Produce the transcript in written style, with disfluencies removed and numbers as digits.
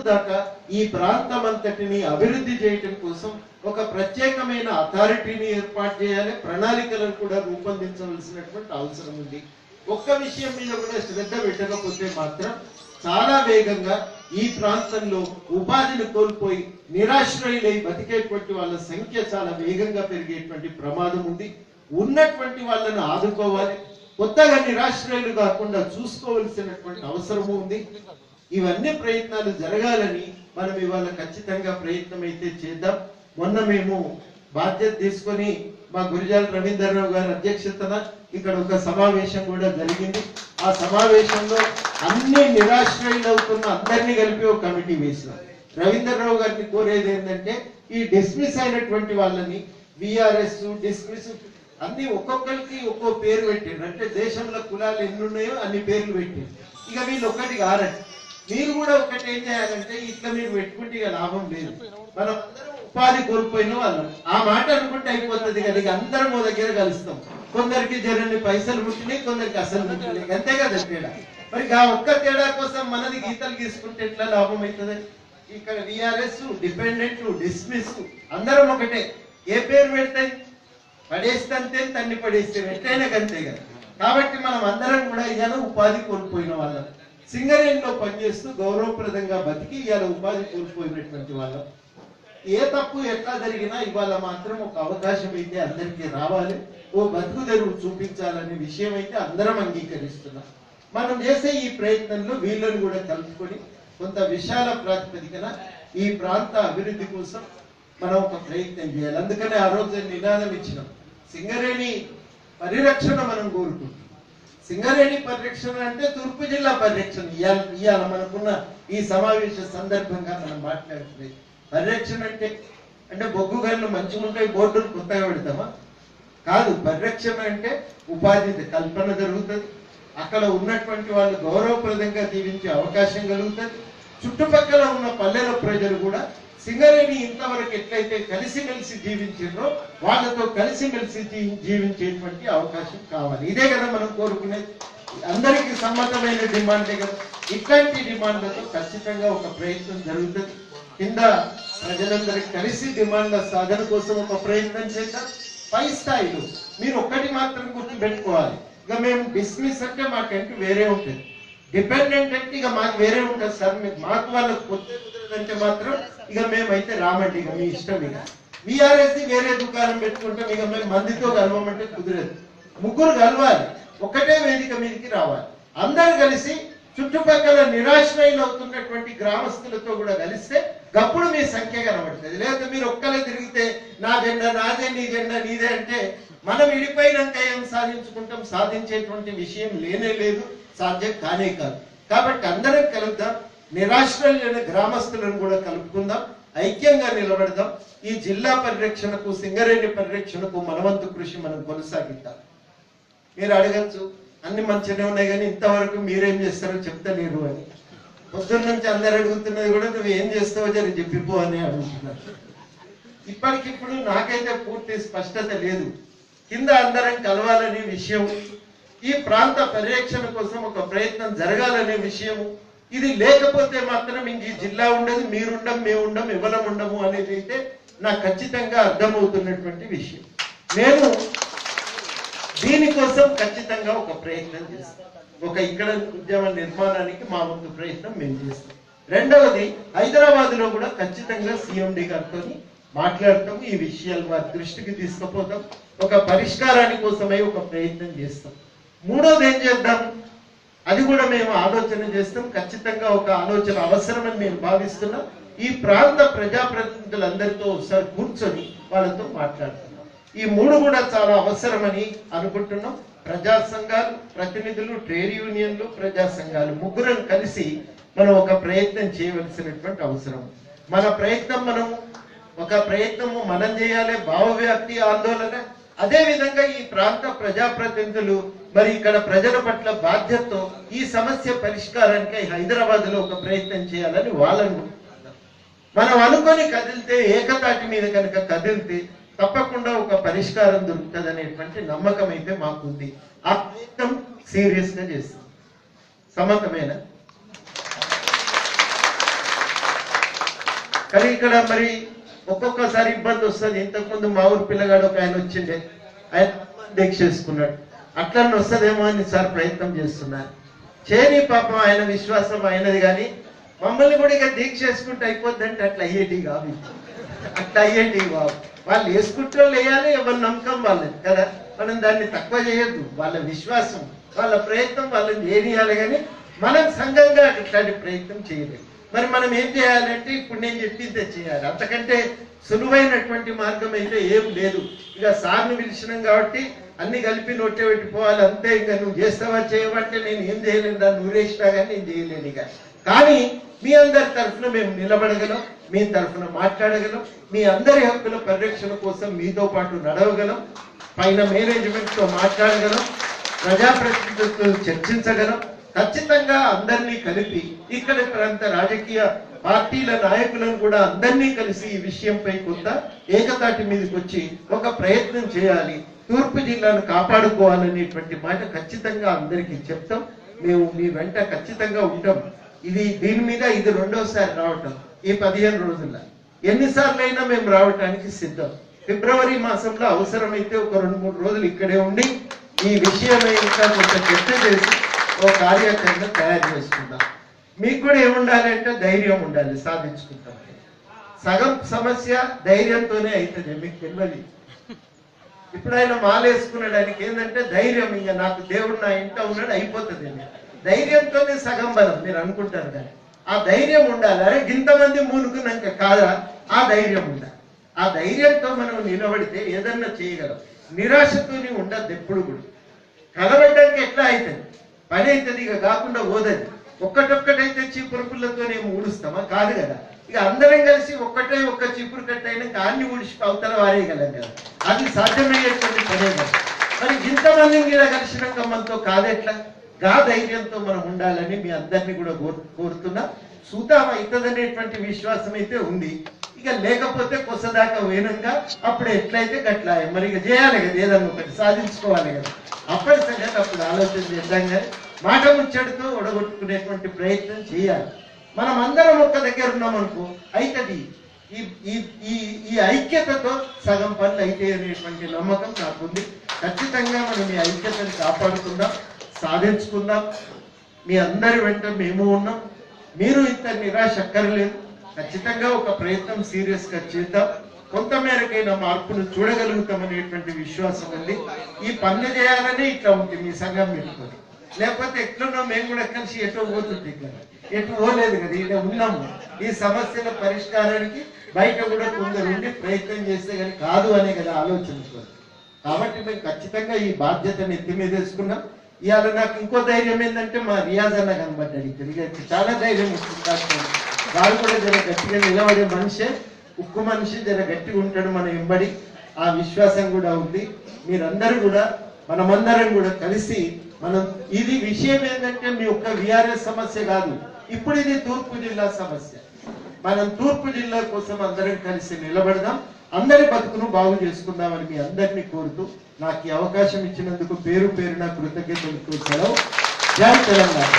దాకా ఈ ప్రాంతం అంతటిని అభివృద్ధి చేయటం కోసం ఒక ప్రత్యేకమైన అథారిటీని ఏర్పాటు చేయాలి, ప్రణాళికలను కూడా రూపొందించవలసినటువంటి అవసరం ఉంది. ఒక్క విషయం మీద కూడా శ్రద్ధ పెట్టకపోతే మాత్రం చాలా వేగంగా ఈ ప్రాంతంలో ఉపాధిని కోల్పోయి నిరాశ్రయులై బతికేటువంటి వాళ్ళ సంఖ్య చాలా వేగంగా పెరిగేటువంటి ప్రమాదం ఉంది. ఉన్నటువంటి వాళ్ళను ఆదుకోవాలి, కొత్తగా నిరాశ్రయులు కాకుండా చూసుకోవలసినటువంటి అవసరము ఉంది. ఇవన్నీ ప్రయత్నాలు జరగాలని మనం ఇవాళ ఖచ్చితంగా ప్రయత్నం అయితే చేద్దాం. మొన్న మేము బాధ్యత తీసుకొని మా గురిజాల రవీంద్రరావు గారి అధ్యక్షతన ఇక్కడ ఒక సమావేశం కూడా జరిగింది. ఆ సమావేశంలో అన్ని నిరాశ్రయులు అవుతున్న అందరినీ కలిపి ఒక కమిటీ వేసినాం. రవీంద్రరావు గారిని కోరేది ఏంటంటే ఈ డిస్మిస్ అయినటువంటి వాళ్ళని విఆర్ఎస్ డిస్మిస్ అన్ని ఒక్కొక్కరికి ఒక్కో పేరు పెట్టారు. అంటే దేశంలో కులాలు ఎన్ని ఉన్నాయో అన్ని పేర్లు పెట్టారు. ఇక వీళ్ళు ఒకటి కారండి. మీరు కూడా ఒకటి ఏం చేయాలంటే ఇట్లా మీరు పెట్టుకుంటే ఇక లాభం లేదు. మనం అందరం ఉపాధి కోల్పోయిన వాళ్ళం ఆ మాట అనుకుంటే అయిపోతుంది కదా. ఇక అందరం ఓ దగ్గర కలుస్తాం. కొందరికి జరని పైసలు ముట్టినాయి, కొందరికి అసలు ముట్టినాయి, అంతే కదా తేడా. మరి ఆ ఒక్క తేడా కోసం మనది గీతలు గీసుకుంటే ఎట్లా లాభం అవుతుంది? ఇక్కడ విఆర్ఎస్ డిపెండెంట్ డిస్మిస్ అందరం ఒకటే. ఏ పేరు పెడతాయి? పడేస్తే తన్ని పడేస్తే ఎట్లయినా అంతే కదా. కాబట్టి మనం అందరం కూడా ఇవాళ ఉపాధి కోల్పోయిన వాళ్ళం, సింగరేణిలో పనిచేస్తూ గౌరవప్రదంగా బతికి ఇవాళ ఉపాధి కోల్పోయినటువంటి వాళ్ళం. ఏ తప్పు ఎట్లా జరిగినా ఇవాళ మాత్రం ఒక అవకాశం అయితే అందరికీ రావాలి, ఓ బతుకు తెరువు చూపించాలనే విషయం అయితే అందరం అంగీకరిస్తున్నాం. మనం చేసే ఈ ప్రయత్నంలో వీళ్ళని కూడా కలుపుకొని కొంత విశాల ప్రాతిపదికన ఈ ప్రాంత అభివృద్ధి కోసం మనం ఒక ప్రయత్నం చేయాలి. అందుకనే ఆ రోజు నినాదం ఇచ్చినాం, సింగరేణి పరిరక్షణ మనం కోరుకుంటున్నాం. సింగరేణి పరిరక్షణ అంటే తూర్పు జిల్లా పరిరక్షణ. ఇవాళ మనకున్న ఈ సమావేశ సందర్భంగా మనం మాట్లాడుతున్నాయి. పరిరక్షణ అంటే బొగ్గు గన్లు మంచిగా ఉంటాయి, బోర్డులు కొత్తగా పెడతామా? కాదు. పరిరక్షణ అంటే ఉపాధి కల్పన జరుగుతుంది, అక్కడ ఉన్నటువంటి వాళ్ళు గౌరవప్రదంగా జీవించే అవకాశం కలుగుతుంది. చుట్టుపక్కల ఉన్న పల్లెల ప్రజలు కూడా సింగరేణి ఇంతవరకు ఎట్లయితే కలిసిమెలిసి జీవించారో వాళ్ళతో కలిసిమెలిసి జీవించేటువంటి అవకాశం కావాలి. ఇదే కదా మనం కోరుకునేది. అందరికీ సమ్మతమైన డిమాండే కదా. ఇట్లాంటి డిమాండ్లతో ఖచ్చితంగా ఒక ప్రయత్నం జరుగుతుంది. కింద ప్రజలందరికీ కలిసి డిమాండ్ల సాధన కోసం ఒక ప్రయత్నం చేద్దాం. పై స్థాయిలో మీరు ఒక్కటి మాత్రం గుర్తు పెట్టుకోవాలి, ఇక మేము డిస్మిస్ అంటే మాకంటూ వేరే ఉంటుంది, డిపెండెంట్ అంటే ఇక మాకు వేరే ఉంటుంది సార్. మాకు వాళ్ళకి కుదరదంటే మాత్రం ఇక మేమైతే రామండి, ఇక మీ ఇష్టం. ఇక విఆర్ఎస్ వేరే దుకాణం పెట్టుకుంటాం, ఇక మేము మందితో కలవమంటే కుదరదు. ముగ్గురు కలవాలి, ఒకటే వేదిక మీదకి రావాలి. అందరు కలిసి చుట్టుపక్కల నిరాశ్రయులు అవుతున్నటువంటి గ్రామస్తులతో కూడా కలిస్తే అప్పుడు మీ సంఖ్య కనబడుతుంది. లేకపోతే మీరు ఒక్కలే తిరిగితే నా జెండా నాదే, నీ జెండా నీదే అంటే మనం విడిపోయినాక ఏం సాధించుకుంటాం? సాధించేటువంటి విషయం లేనే లేదు, సాధ్యం కానే కాదు. కాబట్టి అందరం కలుద్దాం, నిరాశ్రయులైన గ్రామస్తులను కూడా కలుపుకుందాం, ఐక్యంగా నిలబడదాం. ఈ జిల్లా పరిరక్షణకు సింగరేణి పరిరక్షణకు మనవంతు కృషి మనం కొనసాగిద్దాం. మీరు అడగచ్చు, అన్ని మంచిగానే ఉన్నాయి కానీ ఇంతవరకు మీరేం చేస్తారో చెప్తలేరు అని. పొద్దున్న నుంచి అందరు అడుగుతున్నది కూడా నువ్వు ఏం చేస్తావో జరి చెప్పిపో అని అడుగుతున్నారు. ఇప్పటికిప్పుడు నాకైతే పూర్తి స్పష్టత లేదు. కింద అందరం కలవాలనే విషయం, ఈ ప్రాంత పరిరక్షణ కోసం ఒక ప్రయత్నం జరగాలనే విషయము, ఇది లేకపోతే మాత్రం ఇంక ఈ జిల్లా ఉండదు, మీరుండం మేముండం ఎవరం ఉండము అనేది అయితే నాకు ఖచ్చితంగా అర్థమవుతున్నటువంటి విషయం. నేను దీనికోసం ఖచ్చితంగా ఒక ప్రయత్నం చేస్తాం. ఒక ఇక్కడ ఉద్యమ నిర్మాణానికి మా వంతు ప్రయత్నం మేము చేస్తాం. రెండవది, హైదరాబాద్ లో కూడా ఖచ్చితంగా సిఎండి గారితో మాట్లాడతాము, ఈ విషయాలు వారి దృష్టికి తీసుకుపోతాం, ఒక పరిష్కారాని కోసమై ఒక ప్రయత్నం చేస్తాం. మూడోది ఏం చేద్దాం, అది కూడా మేము ఆలోచన చేస్తాం. ఖచ్చితంగా ఒక ఆలోచన అవసరమని నేను భావిస్తున్నాం. ఈ ప్రాంత ప్రజాప్రతినిధులందరితో ఒకసారి కూర్చొని వాళ్ళతో మాట్లాడుతున్నాం. ఈ మూడు కూడా చాలా అవసరమని అనుకుంటున్నాం. ప్రజా సంఘాలు ప్రతినిధులు, ట్రేడ్ యూనియన్లు, ప్రజా సంఘాలు ముగ్గురం కలిసి మనం ఒక ప్రయత్నం చేయవలసినటువంటి అవసరం. మన ప్రయత్నం మనం చేయాలి, భావవ్యాప్తి ఆందోళన. అదే విధంగా ఈ ప్రాంత ప్రజాప్రతినిధులు మరి ఇక్కడ ప్రజల పట్ల బాధ్యతతో ఈ సమస్య పరిష్కారానికి హైదరాబాద్ లో ఒక ప్రయత్నం చేయాలని వాళ్ళను మనం అనుకొని కదిలితే, ఏకతాటి మీద కనుక కదిలితే తప్పకుండా ఒక పరిష్కారం దొరుకుతుంది అనేటువంటి నమ్మకం అయితే మాకుంది. ఆ ప్రయత్నం సీరియస్ గా చేస్తాం. సమ్మతమేనా? కానీ ఇక్కడ మరి ఒక్కొక్కసారి ఇబ్బంది వస్తుంది. ఇంతకుముందు మా ఊరు పిల్లగాడు ఒక ఆయన వచ్చిండే, ఆయన దీక్ష చేసుకున్నాడు. అట్లనే వస్తుందేమో అని సార్ ప్రయత్నం చేస్తున్నారు. చేని పాపం ఆయన విశ్వాసం అయినది, కానీ మమ్మల్ని కూడా ఇక దీక్ష చేసుకుంటే అయిపోద్దంటే అట్లా అయ్యేటి కాదు, అట్లా అయ్యేటి కాదు. వాళ్ళు వేసుకుంటూ వేయాలి, ఎవరి నమ్మకం వాళ్ళది కదా. మనం దాన్ని తక్కువ చేయొద్దు. వాళ్ళ విశ్వాసం, వాళ్ళ ప్రయత్నం వాళ్ళని చేయనియాలి, కానీ మనం సంఘంగా ఇట్లాంటి ప్రయత్నం చేయలేదు. మరి మనం ఏం చేయాలంటే ఇప్పుడు నేను చెప్పిందే చేయాలి. అంతకంటే సులువైనటువంటి మార్గం అయితే ఏం లేదు. ఇక సార్ని పిలిచినాం కాబట్టి అన్ని కలిపి నోటే పెట్టిపోవాలి అంతే. ఇంకా నువ్వు చేస్తావా చేయమంటే నేను ఏం చేయలేను, దాన్ని ఊరేసినా కానీ నేను చేయలేను. ఇక కానీ మీ అందరి తరఫున మేము నిలబడగలం, మీ తరఫున మాట్లాడగలం, మీ అందరి హక్కుల పరిరక్షణ కోసం మీతో పాటు నడవగలం, పైన మేనేజ్మెంట్ తో మాట్లాడగలం, ప్రజాప్రతినిధులతో చర్చించగలం. ఖచ్చితంగా అందరినీ కలిపి ఇక్కడ ప్రాంత రాజకీయ పార్టీల నాయకులను కూడా అందరినీ కలిసి ఈ విషయంపై కొంత ఏకతాటి మీదకి వచ్చి ఒక ప్రయత్నం చేయాలి, తూర్పు జిల్లాను కాపాడుకోవాలనేటువంటి మాట ఖచ్చితంగా అందరికీ చెప్తాం. మేము మీ వెంట ఖచ్చితంగా ఉంటాం. దీని మీద ఇది రెండోసారి రావటం ఈ 15 రోజుల్లో. ఎన్నిసార్లు అయినా మేము రావటానికి సిద్ధం. ఫిబ్రవరి మాసంలో అవసరమైతే ఒక 2-3 రోజులు ఇక్కడే ఉండి ఈ విషయమై ఇంకా కొంత చర్చ చేసి ఒక కార్యాచరణ తయారు చేసుకుందాం. మీకు కూడా ఏముండాలంటే ధైర్యం ఉండాలి, సాధించుకుంటాం. సగం సమస్య ధైర్యంతోనే అవుతుంది, మీకు తెలియదు. ఇప్పుడు ఆయన మాలేసుకున్నాడానికి ఏంటంటే ధైర్యం. ఇంకా నాకు దేవుడు నా ఇంట ఉన్నాడు అయిపోతుంది. ధైర్యంతోనే సగం బలం మీరు అనుకుంటారు, కానీ ఆ ధైర్యం ఉండాలి. అరే ఇంతమంది మూనుకున్నాక కాదా, ఆ ధైర్యం ఉండాలి. ఆ ధైర్యంతో మనం నిలబడితే ఏదన్నా చేయగలం. నిరాశతోనే ఉండద్దు ఎప్పుడు కూడా. కలబడ్డానికి ఎట్లా అవుతుంది పని అవుతుంది, ఇక కాకుండా పోదది. ఒక్కటొక్కటైతే చీపురు పుల్లతోనే ఊడుస్తామా, కాదు కదా. ఇక అందరం కలిసి ఒక్క చీపురు కట్ట అయినాక అన్ని ఊడిసి అవతల వారేయగలం కదా. అది సాధ్యమయ్యేటువంటి పనే కదా. మరి ఇంతమందిని మీద కలిసినాక మనతో కాదెట్లా. గా ధైర్యంతో మనం ఉండాలని మీ అందరినీ కూడా కోరుతున్నా. సూతం అవుతుందనేటువంటి విశ్వాసం అయితే ఉంది. ఇక లేకపోతే కొసదాకా వేనంగా అప్పుడు ఎట్లయితే గట్లా మరి ఇక చేయాలి కదా, ఏదన్నా ఒకటి సాధించుకోవాలి కదా. అప్పటి సంగతి అప్పుడు ఆలోచన చేద్దాం, కానీ మాట ముచ్చడితో ఒడగొట్టుకునేటువంటి ప్రయత్నం చేయాలి. మనం అందరం ఒక్క దగ్గర ఉన్నాం అనుకో అవుతుంది. ఈ ఐక్యతతో సగం పనులు అయితే అనేటువంటి నమ్మకం నాకుంది. ఖచ్చితంగా మనం ఈ ఐక్యతను కాపాడుకుందాం, సాధించుకుందాం. మీ అందరి వెంట మేము ఉన్నాం. మీరు ఇంత నిరాశ అక్కర్లేదు. ఖచ్చితంగా ఒక ప్రయత్నం సీరియస్ గా చేద్దాం. కొంత మేరకైనా మార్పును చూడగలుగుతాం అనేటువంటి విశ్వాసం ఉంది. ఈ పనులు చేయాలనే ఇట్లా ఉంది మీ సంఘం పెట్టుకొని. లేకపోతే ఎట్లున్నా మేము కూడా కలిసి ఎటో పోతుంది కదా, ఎటు పోలేదు కదా, ఇలా ఉన్నాము. ఈ సమస్యల పరిష్కారానికి బయట కూడా కొందరు ఉండి ప్రయత్నం చేస్తే కానీ కాదు అనే కదా ఆలోచన. కాబట్టి మేము ఖచ్చితంగా ఈ బాధ్యతను ఎత్తి మీద వేసుకున్నాం. ఇవాళ నాకు ఇంకో ధైర్యం ఏంటంటే మా రియాజ్ అన్న కనబడ్డాడు ఇక్కడ. చాలా ధైర్యం వస్తుంది. వాడు కూడా జర గట్టిగా నిలబడే మనిషే, ఉక్కు మనిషి, జర గట్టిగా ఉంటాడు మన వెంబడి. ఆ విశ్వాసం కూడా ఉంది. మీరందరూ కూడా మనమందరం కూడా కలిసి మనం ఇది విషయం ఏంటంటే మీ ఒక్క విఆర్ఎస్ సమస్య కాదు, ఇప్పుడు ఇది తూర్పు జిల్లా సమస్య. మనం తూర్పు జిల్లా కోసం అందరం కలిసి నిలబడదాం, అందరి బతుకును బాగు చేసుకుందామని మీ అందరినీ కోరుతూ నాకు ఈ అవకాశం ఇచ్చినందుకు పేరు పేరున కృతజ్ఞతలు. సెలవు. జై తెలంగాణ.